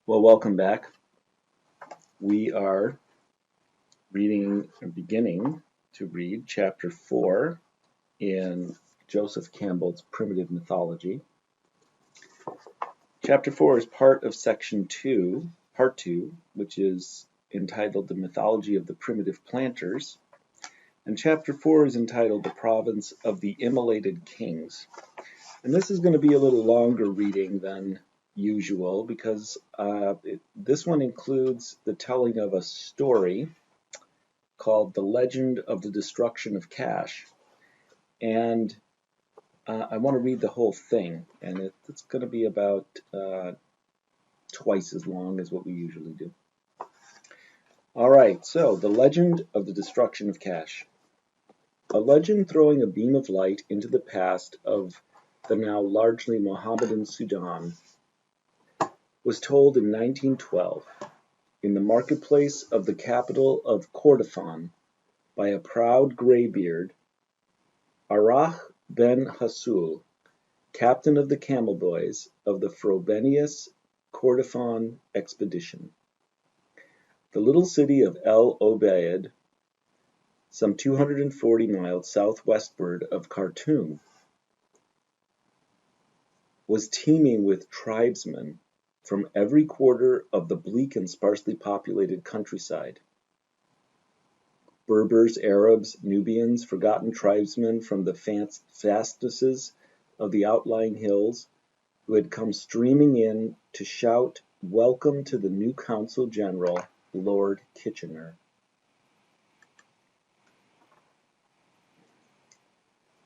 Well, welcome back. We are beginning to read chapter 4 in Joseph Campbell's Primitive Mythology. Chapter 4 is part of section 2, part 2, which is entitled The Mythology of the Primitive Planters. And chapter 4 is entitled The Province of the Immolated Kings. And this is going to be a little longer reading than usual because this one includes the telling of a story called The Legend of the Destruction of Cash. And I want to read the whole thing, and it's going to be about twice as long as what we usually do. All right, so The Legend of the Destruction of Cash. A legend throwing a beam of light into the past of the now largely Mohammedan Sudan was told in 1912 in the marketplace of the capital of Kordofan by a proud graybeard, Arach ben Hasul, captain of the camel boys of the Frobenius Kordofan expedition. The little city of El Obeid, some 240 miles southwestward of Khartoum, was teeming with tribesmen from every quarter of the bleak and sparsely populated countryside. Berbers, Arabs, Nubians, forgotten tribesmen from the fastnesses of the outlying hills, who had come streaming in to shout welcome to the new Consul General, Lord Kitchener.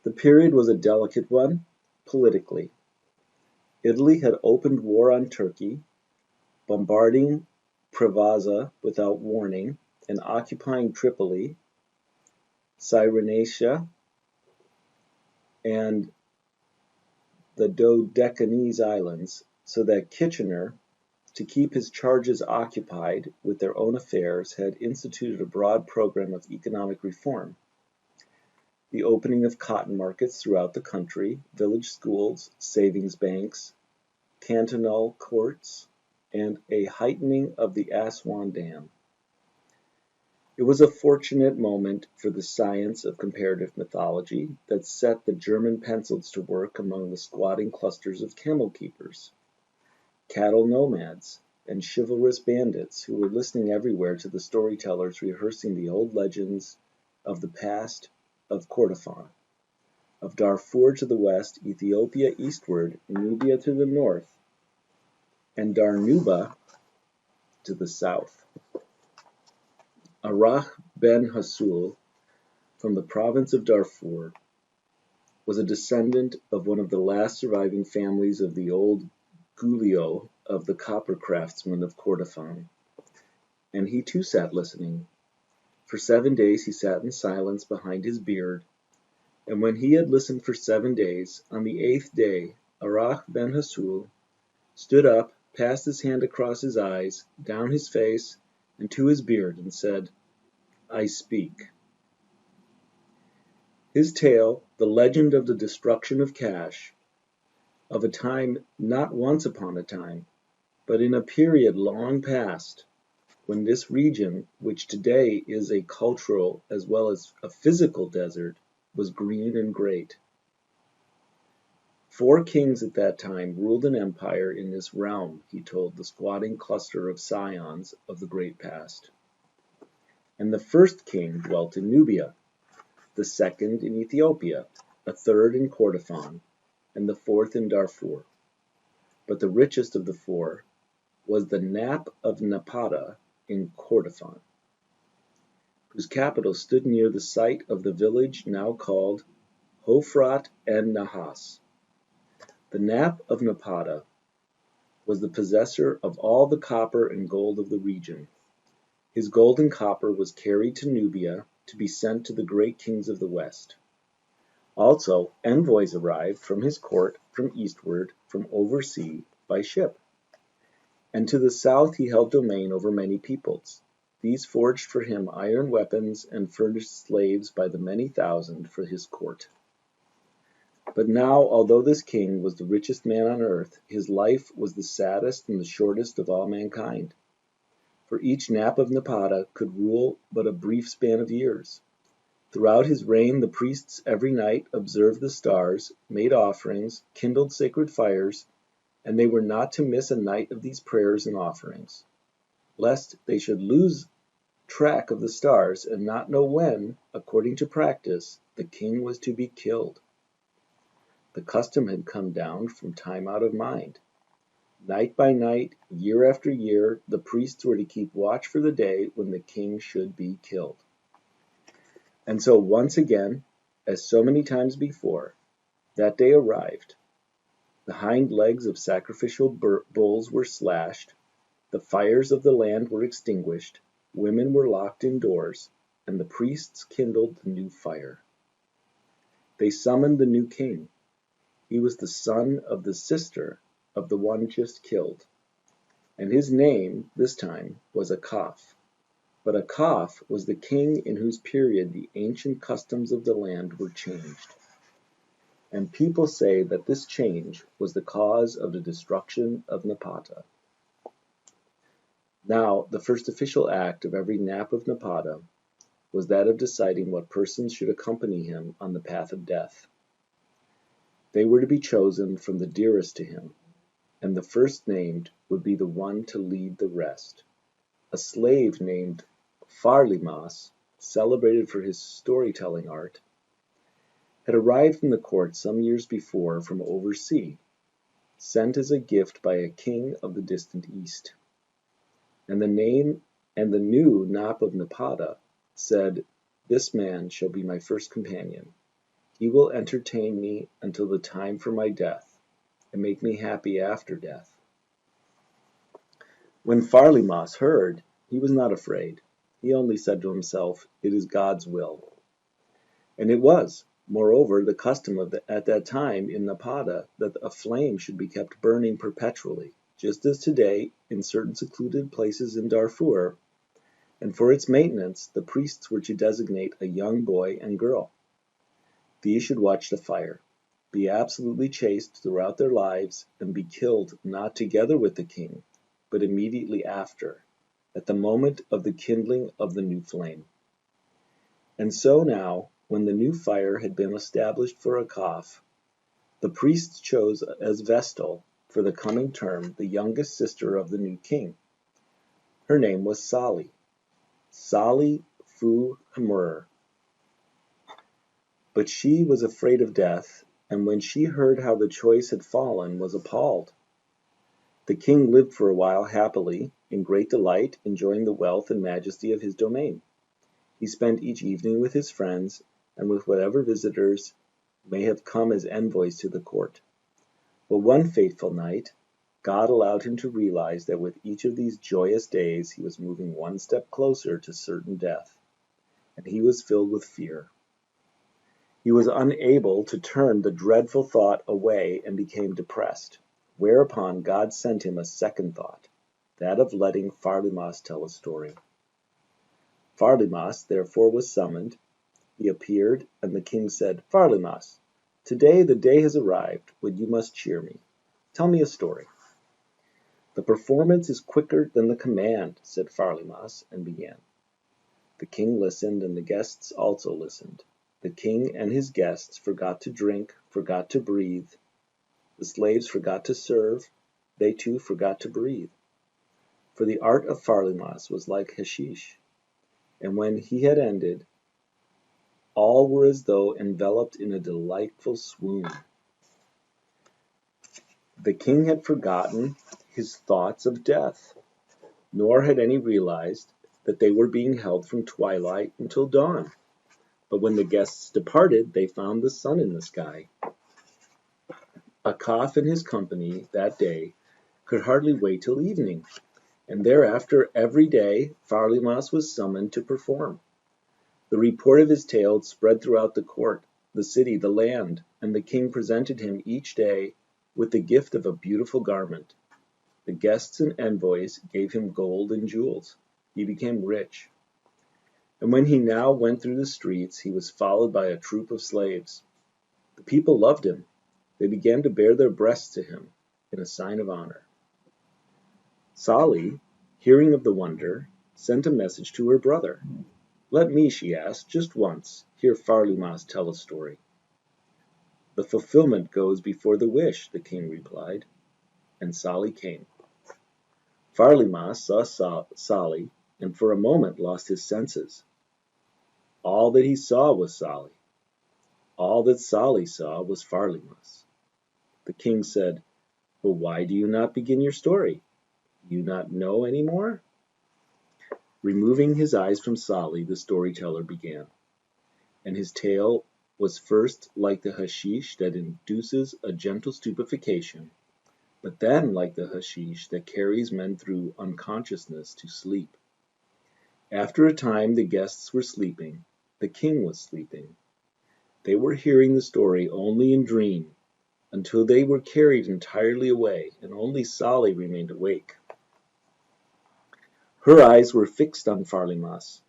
The period was a delicate one, politically. Italy had opened war on Turkey, bombarding Preveza without warning and occupying Tripoli, Cyrenaica, and the Dodecanese Islands, so that Kitchener, to keep his charges occupied with their own affairs, had instituted a broad program of economic reform. The opening of cotton markets throughout the country, village schools, savings banks, cantonal courts, and a heightening of the Aswan Dam. It was a fortunate moment for the science of comparative mythology that set the German pencils to work among the squatting clusters of camel keepers, cattle nomads, and chivalrous bandits who were listening everywhere to the storytellers rehearsing the old legends of the past of Kordofan, of Darfur to the west, Ethiopia eastward, Nubia to the north, and Darnuba to the south. Arach ben Hasul, from the province of Darfur, was a descendant of one of the last surviving families of the old Gulio of the copper craftsmen of Kordofan, and he too sat listening. For 7 days he sat in silence behind his beard, and when he had listened for 7 days, on the 8th day Arach ben Hasul stood up, passed his hand across his eyes, down his face, and to his beard, and said, I speak. His tale, the legend of the destruction of Cash, of a time not once upon a time, but in a period long past, when this region, which today is a cultural as well as a physical desert, was green and great. 4 kings at that time ruled an empire in this realm, he told the squatting cluster of scions of the great past. And the first king dwelt in Nubia, the second in Ethiopia, a third in Kordofan, and the fourth in Darfur. But the richest of the 4 was the Nap of Napata in Kordofan, whose capital stood near the site of the village now called Hofrat en Nahas. The Nap of Napata was the possessor of all the copper and gold of the region. His gold and copper was carried to Nubia to be sent to the great kings of the west. Also, envoys arrived from his court from eastward, from oversea, by ship. And to the south he held domain over many peoples. These forged for him iron weapons and furnished slaves by the many thousand for his court. But now, although this king was the richest man on earth, his life was the saddest and the shortest of all mankind. For each nap of Napata could rule but a brief span of years. Throughout his reign the priests every night observed the stars, made offerings, kindled sacred fires, and they were not to miss a night of these prayers and offerings, lest they should lose track of the stars and not know when, according to practice, the king was to be killed. The custom had come down from time out of mind. Night by night, year after year, the priests were to keep watch for the day when the king should be killed. And so once again, as so many times before, that day arrived. The hind legs of sacrificial bulls were slashed, the fires of the land were extinguished, women were locked indoors, and the priests kindled the new fire. They summoned the new king. He was the son of the sister of the one just killed, and his name, this time, was Akaf. But Akaf was the king in whose period the ancient customs of the land were changed. And people say that this change was the cause of the destruction of Napata. Now, the first official act of every nap of Napata was that of deciding what persons should accompany him on the path of death. They were to be chosen from the dearest to him, and the first named would be the one to lead the rest. A slave named Pharlimas, celebrated for his storytelling art, had arrived in the court some years before from oversea, sent as a gift by a king of the distant east. And the new Nap of Napata said, "This man shall be my first companion. He will entertain me until the time for my death, and make me happy after death." When Pharlimas heard, he was not afraid. He only said to himself, "It is God's will." And it was, moreover, the custom at that time in Napata that a flame should be kept burning perpetually, just as today in certain secluded places in Darfur, and for its maintenance the priests were to designate a young boy and girl. These should watch the fire, be absolutely chaste throughout their lives, and be killed not together with the king, but immediately after, at the moment of the kindling of the new flame. And so now, when the new fire had been established for Akaf, the priests chose as Vestal for the coming term the youngest sister of the new king. Her name was Sali Fu Hamur. But she was afraid of death, and when she heard how the choice had fallen, was appalled. The king lived for a while happily, in great delight, enjoying the wealth and majesty of his domain. He spent each evening with his friends, and with whatever visitors may have come as envoys to the court. But one fateful night, God allowed him to realize that with each of these joyous days he was moving one step closer to certain death, and he was filled with fear. He was unable to turn the dreadful thought away and became depressed, whereupon God sent him a second thought, that of letting Pharlimas tell a story. Pharlimas therefore was summoned. He appeared, and the king said, "Pharlimas, today the day has arrived when you must cheer me. Tell me a story." "The performance is quicker than the command," said Pharlimas, and began. The king listened, and the guests also listened. The king and his guests forgot to drink, forgot to breathe. The slaves forgot to serve. They too forgot to breathe. For the art of Pharlimas was like hashish, and when he had ended, all were as though enveloped in a delightful swoon. The king had forgotten his thoughts of death, nor had any realized that they were being held from twilight until dawn. But when the guests departed, they found the sun in the sky. Akaf and his company that day could hardly wait till evening, and thereafter every day Pharlimas was summoned to perform. The report of his tale spread throughout the court, the city, the land, and the king presented him each day with the gift of a beautiful garment. The guests and envoys gave him gold and jewels. He became rich. And when he now went through the streets, he was followed by a troop of slaves. The people loved him. They began to bare their breasts to him in a sign of honor. Sali, hearing of the wonder, sent a message to her brother. "Let me," she asked, "just once hear Farlimas tell a story." "The fulfillment goes before the wish," the king replied, and Sali came. Farlimas saw Sali, and for a moment lost his senses. All that he saw was Sali. All that Sali saw was Farlimas. The king said, "But why do you not begin your story? Do you not know any more?" Removing his eyes from Sali, the storyteller began, and his tale was first like the hashish that induces a gentle stupefaction, but then like the hashish that carries men through unconsciousness to sleep. After a time the guests were sleeping, the king was sleeping. They were hearing the story only in dream, until they were carried entirely away, and only Sali remained awake. Her eyes were fixed on Farlimas.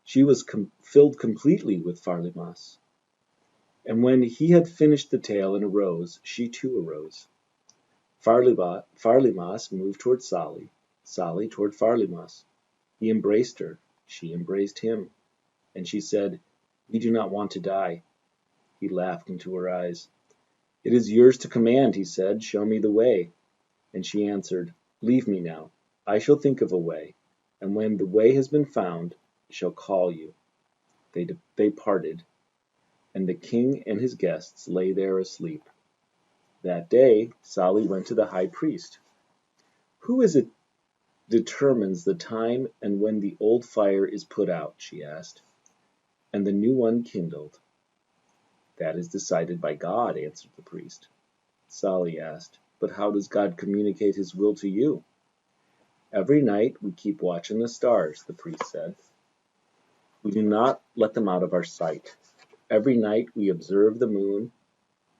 She was filled completely with Farlimas. And when he had finished the tale and arose, she too arose. Farlimas moved toward Sali, Sali toward Farlimas. He embraced her, she embraced him, and she said, "We do not want to die." He laughed into her eyes. "It is yours to command," he said. "Show me the way." And she answered, "Leave me now. I shall think of a way, and when the way has been found, shall call you." They parted, and the king and his guests lay there asleep. That day Sali went to the high priest. "Who is it determines the time and when the old fire is put out?" she asked, "and the new one kindled?" "That is decided by God," answered the priest. Sali asked, "But how does God communicate his will to you?" "Every night we keep watch on the stars," the priest said. "We do not let them out of our sight. Every night we observe the moon,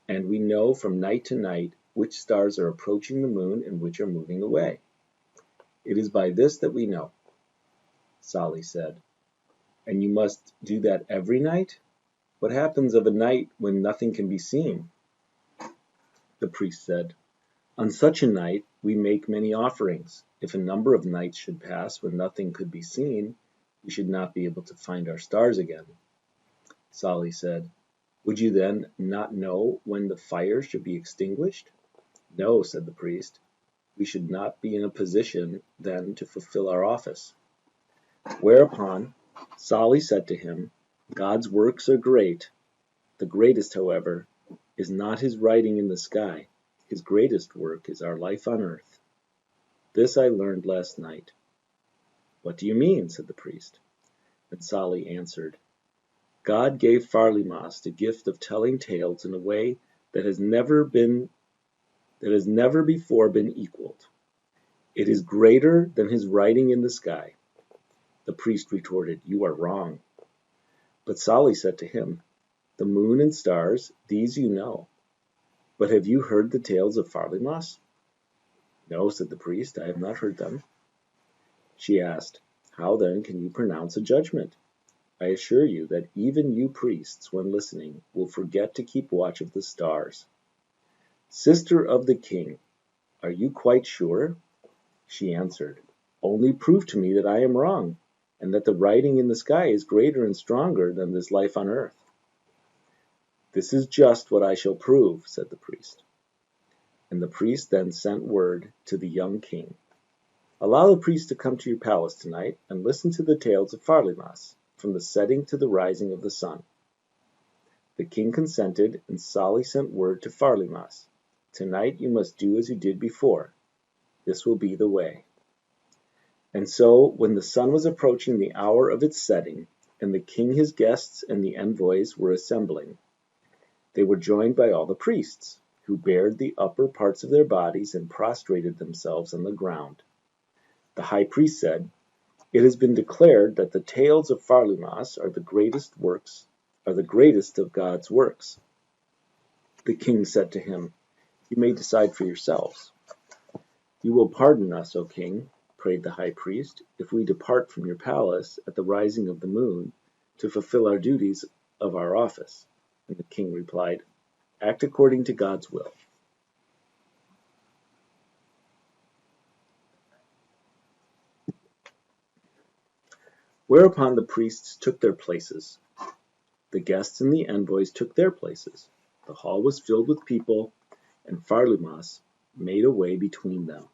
and we know from night to night which stars are approaching the moon and which are moving away. It is by this that we know." Sali said, "And you must do that every night? What happens of a night when nothing can be seen?" The priest said, "On such a night we make many offerings. If a number of nights should pass when nothing could be seen, we should not be able to find our stars again." Sali said, "Would you then not know when the fire should be extinguished?" "No," said the priest. "We should not be in a position then to fulfill our office." Whereupon Sali said to him, "God's works are great. The greatest, however, is not his writing in the sky. His greatest work is our life on earth. This I learned last night." "What do you mean?" said the priest. And Sali answered, "God gave Farlimas the gift of telling tales in a way that has never before been equaled. It is greater than his writing in the sky." The priest retorted, "You are wrong." But Sali said to him, "The moon and stars, these you know. But have you heard the tales of Farlimas?" "No," said the priest, "I have not heard them." She asked, "How then can you pronounce a judgment? I assure you that even you priests, when listening, will forget to keep watch of the stars. Sister of the king, are you quite sure?" She answered, "Only prove to me that I am wrong, and that the writing in the sky is greater and stronger than this life on earth." "This is just what I shall prove," said the priest. And the priest then sent word to the young king, "Allow the priest to come to your palace tonight and listen to the tales of Farlimas, from the setting to the rising of the sun." The king consented, and Sali sent word to Farlimas, "Tonight you must do as you did before. This will be the way." And so, when the sun was approaching the hour of its setting, and the king, his guests, and the envoys were assembling, they were joined by all the priests, who bared the upper parts of their bodies and prostrated themselves on the ground. The high priest said, "It has been declared that the tales of Farlimas are the greatest of God's works." The king said to him, "You may decide for yourselves." "You will pardon us, O king," prayed the high priest, "if we depart from your palace at the rising of the moon to fulfill our duties of our office." And the king replied, Act according to God's will. Whereupon the priests took their places. The guests and the envoys took their places. The hall was filled with people, and Pharlimas made a way between them.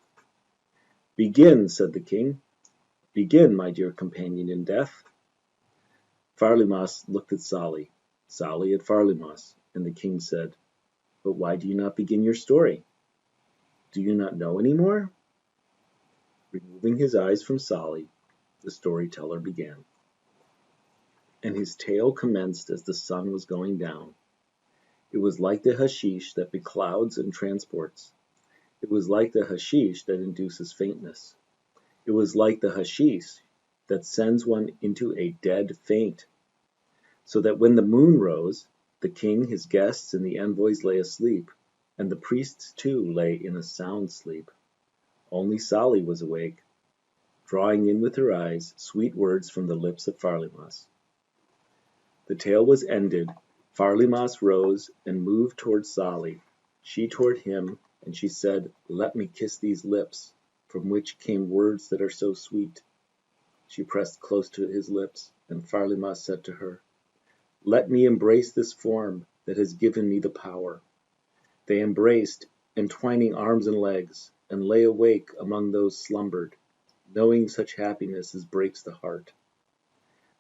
Begin, said the king. Begin, my dear companion in death. Pharlimas looked at Sali, Sali at Pharlimas, and the king said, But why do you not begin your story? Do you not know any more? Removing his eyes from Sali, the storyteller began. And his tale commenced as the sun was going down. It was like the hashish that beclouds and transports. It was like the hashish that induces faintness. It was like the hashish that sends one into a dead faint. So that when the moon rose, the king, his guests, and the envoys lay asleep, and the priests too lay in a sound sleep. Only Sali was awake, drawing in with her eyes sweet words from the lips of Pharlimas. The tale was ended. Pharlimas rose and moved toward Sali, she toward him, and she said, Let me kiss these lips, from which came words that are so sweet. She pressed close to his lips, and Pharlimas said to her, Let me embrace this form that has given me the power. They embraced, entwining arms and legs, and lay awake among those slumbered, knowing such happiness as breaks the heart.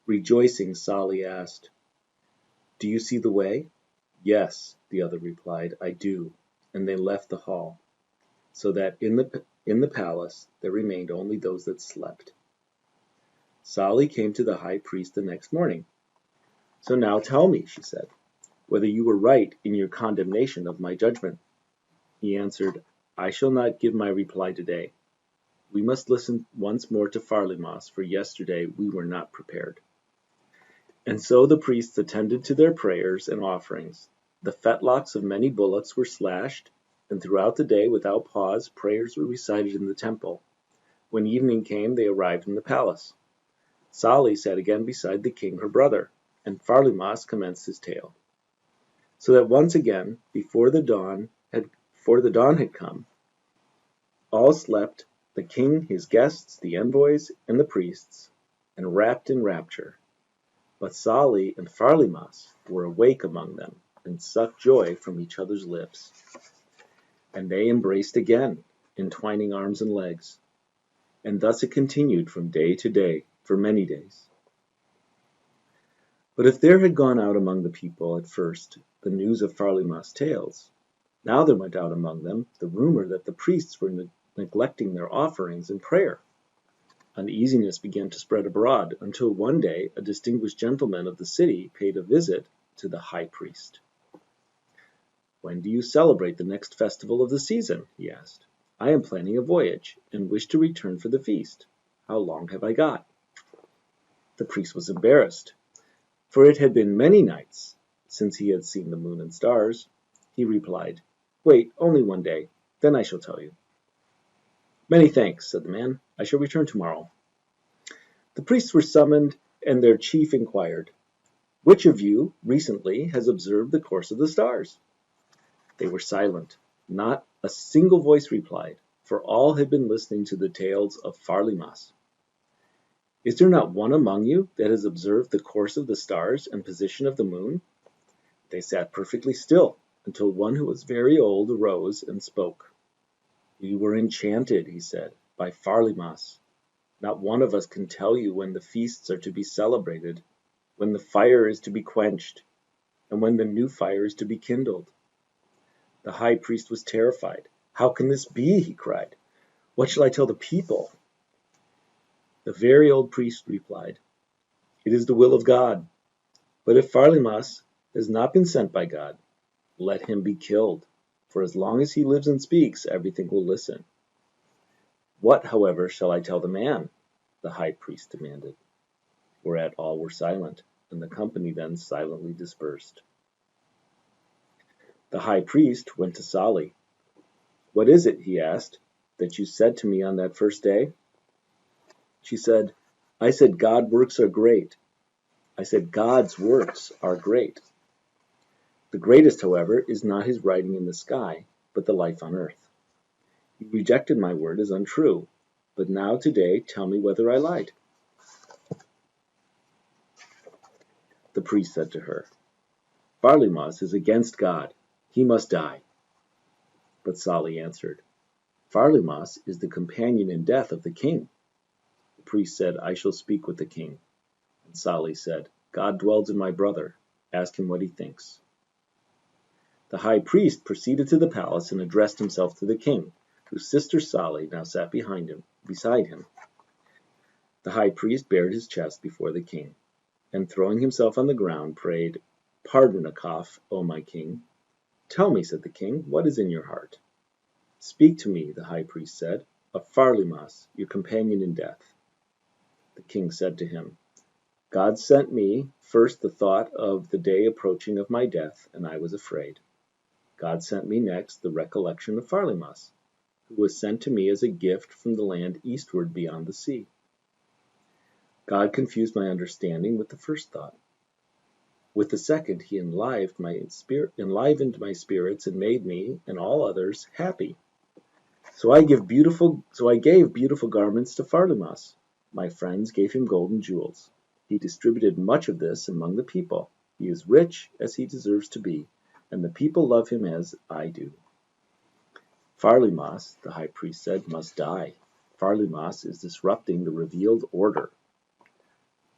Rejoicing, Sali asked, Do you see the way? Yes, the other replied, I do, and they left the hall, so that in the palace there remained only those that slept. Sali came to the high priest the next morning. So now tell me, she said, whether you were right in your condemnation of my judgment. He answered, I shall not give my reply today. We must listen once more to Pharlimas, for yesterday we were not prepared. And so the priests attended to their prayers and offerings. The fetlocks of many bullocks were slashed, and throughout the day, without pause, prayers were recited in the temple. When evening came, they arrived in the palace. Sali sat again beside the king, her brother, and Pharlimas commenced his tale. So that once again, before the dawn had come, all slept, the king, his guests, the envoys, and the priests, and wrapped in rapture. But Sali and Pharlimas were awake among them, and sucked joy from each other's lips. And they embraced again, entwining arms and legs. And thus it continued from day to day, for many days. But if there had gone out among the people at first the news of Pharlimas' tales, now there went out among them the rumor that the priests were neglecting their offerings and prayer. Uneasiness began to spread abroad, until one day a distinguished gentleman of the city paid a visit to the high priest. When do you celebrate the next festival of the season? He asked. I am planning a voyage, and wish to return for the feast. How long have I got? The priest was embarrassed, for it had been many nights since he had seen the moon and stars. He replied, Wait only one day, then I shall tell you. Many thanks, said the man. I shall return tomorrow. The priests were summoned, and their chief inquired, Which of you recently has observed the course of the stars? They were silent. Not a single voice replied, for all had been listening to the tales of Pharlimas. Is there not one among you that has observed the course of the stars and position of the moon? They sat perfectly still, until one who was very old arose and spoke. We were enchanted, he said, by Pharlimas. Not one of us can tell you when the feasts are to be celebrated, when the fire is to be quenched, and when the new fire is to be kindled. The high priest was terrified. How can this be? He cried. What shall I tell the people? The very old priest replied, It is the will of God. But if Pharlimas has not been sent by God, let him be killed, for as long as he lives and speaks, everything will listen. What, however, shall I tell the man? The high priest demanded. Whereat all were silent, and the company then silently dispersed. The high priest went to Sali. What is it, he asked, that you said to me on that first day? She said, I said God's works are great. I said God's works are great. The greatest, however, is not his writing in the sky, but the life on earth. You rejected my word as untrue, but now today tell me whether I lied. The priest said to her, Farlimas is against God. He must die. But Sali answered, Farlimas is the companion in death of the king. The priest said, I shall speak with the king. And Sali said, God dwells in my brother. Ask him what he thinks. The high priest proceeded to the palace and addressed himself to the king, whose sister Sali now sat beside him. The high priest bared his chest before the king, and throwing himself on the ground, prayed, Pardon Akaf, O my king. Tell me, said the king, what is in your heart? Speak to me, the high priest said, of Farlimas, your companion in death. The king said to him, God sent me first the thought of the day approaching of my death, and I was afraid. God sent me next the recollection of Farlimas, who was sent to me as a gift from the land eastward beyond the sea. God confused my understanding with the first thought. With the second, he enlivened my spirits and made me and all others happy. So I gave beautiful garments to Farlimas. My friends gave him gold and jewels. He distributed much of this among the people. He is rich as he deserves to be, and the people love him as I do. Farlimas, the high priest said, must die. Farlimas is disrupting the revealed order.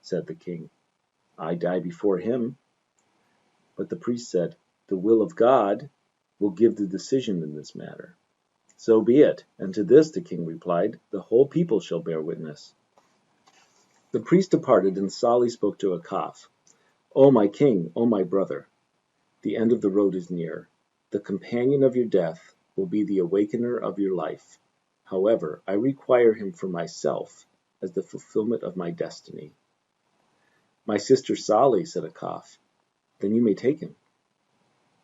Said the king, I die before him. But the priest said, the will of God will give the decision in this matter. So be it. And to this the king replied, the whole people shall bear witness. The priest departed, and Sali spoke to Akaf. O my king, O my brother, the end of the road is near. The companion of your death will be the awakener of your life. However, I require him for myself as the fulfillment of my destiny. My sister Sali, said Akaf, then you may take him.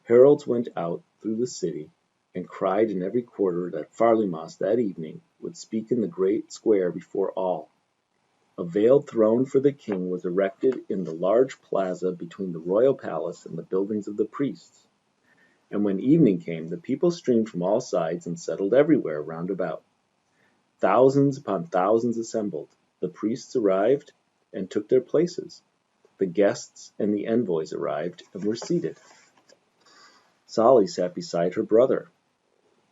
Heralds went out through the city and cried in every quarter that Farlimas that evening would speak in the great square before all. A veiled throne for the king was erected in the large plaza between the royal palace and the buildings of the priests. And when evening came, the people streamed from all sides and settled everywhere round about. Thousands upon thousands assembled. The priests arrived and took their places. The guests and the envoys arrived and were seated. Sali sat beside her brother.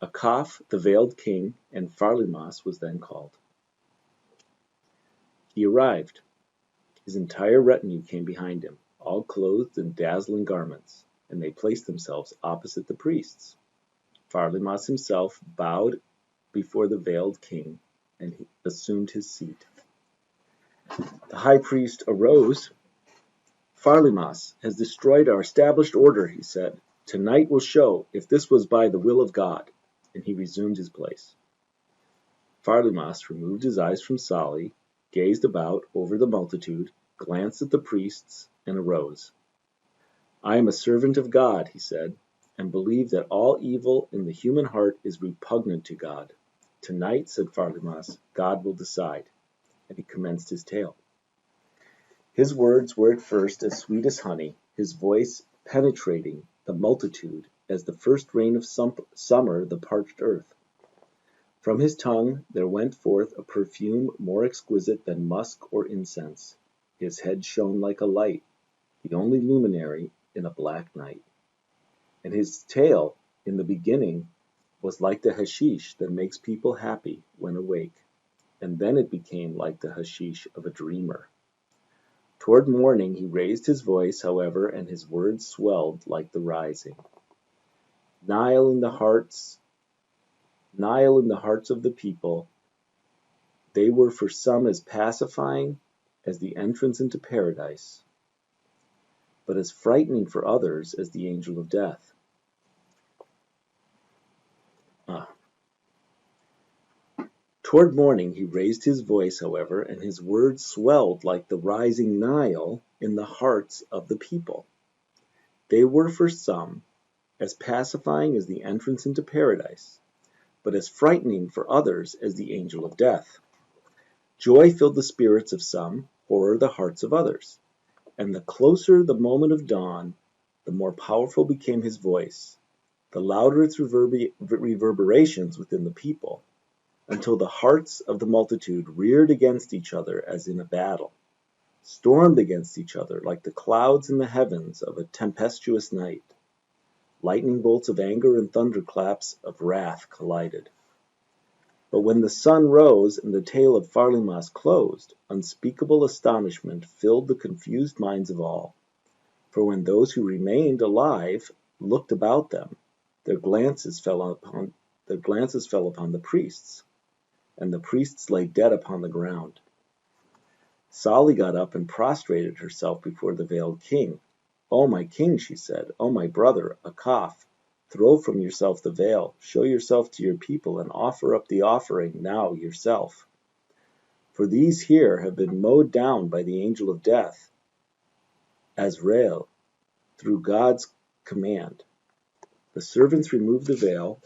Akaf, the veiled king, and Farlimas was then called. He arrived. His entire retinue came behind him, all clothed in dazzling garments, and they placed themselves opposite the priests. Farlimas himself bowed before the veiled king, and he assumed his seat. The high priest arose. Farlimas has destroyed our established order, he said. Tonight will show if this was by the will of God, and he resumed his place. Farlimas removed his eyes from Sali, gazed about over the multitude, glanced at the priests, and arose. I am a servant of God, he said, and believe that all evil in the human heart is repugnant to God. Tonight, said Farlimas, God will decide. And he commenced his tale. His words were at first as sweet as honey, his voice penetrating the multitude as the first rain of summer the parched earth. From his tongue there went forth a perfume more exquisite than musk or incense. His head shone like a light, the only luminary in a black night. And his tale, in the beginning, was like the hashish that makes people happy when awake, and then it became like the hashish of a dreamer. Toward morning he raised his voice, however, and his words swelled like the rising. Nile in the hearts of the people, they were for some as pacifying as the entrance into paradise, but as frightening for others as the angel of death. Toward morning he raised his voice, however, and his words swelled like the rising Nile in the hearts of the people. They were for some as pacifying as the entrance into paradise, but as frightening for others as the angel of death. Joy filled the spirits of some, horror the hearts of others. And the closer the moment of dawn, the more powerful became his voice, the louder its reverberations within the people, until the hearts of the multitude reared against each other as in a battle, stormed against each other like the clouds in the heavens of a tempestuous night. Lightning bolts of anger and thunderclaps of wrath collided. But when the sun rose and the tale of Pharlimas closed, unspeakable astonishment filled the confused minds of all. For when those who remained alive looked about them, their glances fell upon the priests, and the priests lay dead upon the ground. Sali got up and prostrated herself before the veiled king. "O my king," she said, "O my brother, Akaf, throw from yourself the veil, show yourself to your people, and offer up the offering now yourself. For these here have been mowed down by the angel of death, Azrael, through God's command." The servants removed the veil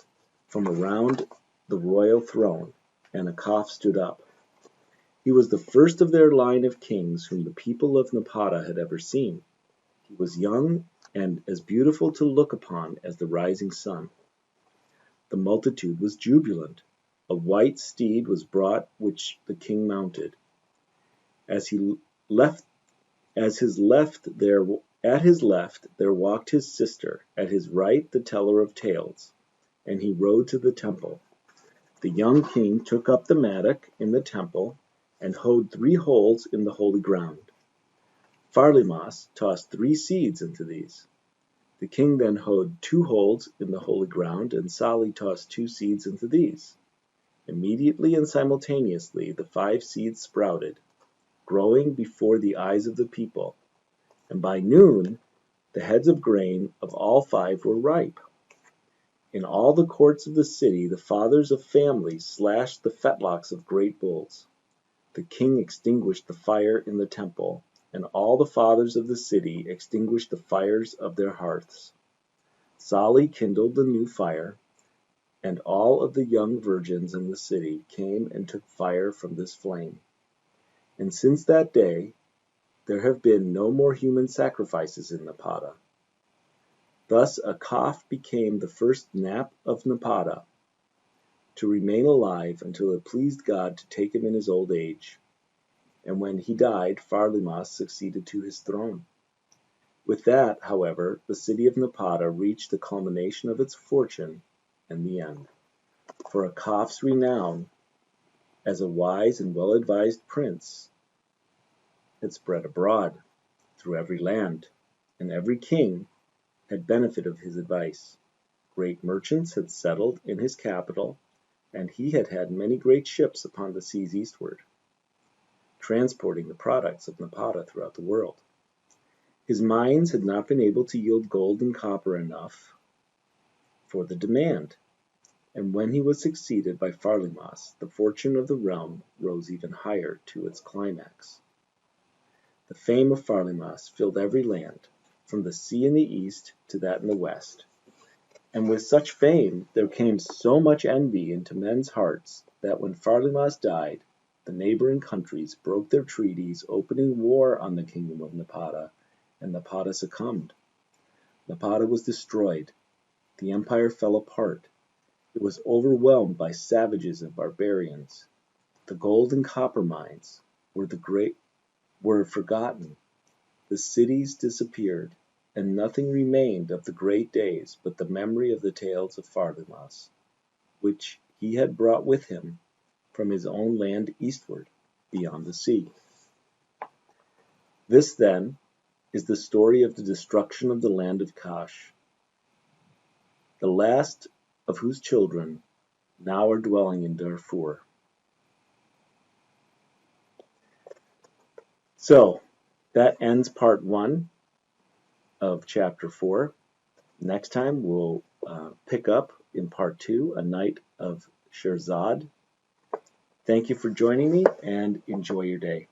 from around the royal throne, and Akaf stood up. He was the first of their line of kings whom the people of Napata had ever seen. He was young and as beautiful to look upon as the rising sun. The multitude was jubilant. A white steed was brought which the king mounted. At his left there walked his sister, at his right the teller of tales, and he rode to the temple. The young king took up the mattock in the temple and hoed 3 holes in the holy ground. Pharlimas tossed 3 seeds into these. The king then hoed 2 holes in the holy ground, and Sali tossed 2 seeds into these. Immediately and simultaneously the 5 seeds sprouted, growing before the eyes of the people, and by noon the heads of grain of all 5 were ripe. In all the courts of the city the fathers of families slashed the fetlocks of great bulls. The king extinguished the fire in the temple, and all the fathers of the city extinguished the fires of their hearths. Sali kindled the new fire, and all of the young virgins in the city came and took fire from this flame. And since that day there have been no more human sacrifices in Napata. Thus Akaf became the first Nap of Napata, to remain alive until it pleased God to take him in his old age. And when he died, Pharlimas succeeded to his throne. With that, however, the city of Napata reached the culmination of its fortune and the end. For Akaf's renown as a wise and well-advised prince had spread abroad through every land, and every king had benefit of his advice. Great merchants had settled in his capital, and he had had many great ships upon the seas eastward, transporting the products of Napata throughout the world. His mines had not been able to yield gold and copper enough for the demand, and when he was succeeded by Pharlimas, the fortune of the realm rose even higher to its climax. The fame of Pharlimas filled every land, from the sea in the east to that in the west. And with such fame there came so much envy into men's hearts that when Pharlimas died, the neighboring countries broke their treaties, opening war on the kingdom of Napata, and Napata succumbed. Napata was destroyed. The empire fell apart. It was overwhelmed by savages and barbarians. The gold and copper mines were forgotten. The cities disappeared, and nothing remained of the great days but the memory of the tales of Pharlimas, which he had brought with him from his own land eastward, beyond the sea. This, then, is the story of the destruction of the land of Kash, the last of whose children now are dwelling in Darfur. So, that ends part 1 of chapter 4. Next time we'll pick up in part 2, A Night of Sherzad. Thank you for joining me, and enjoy your day.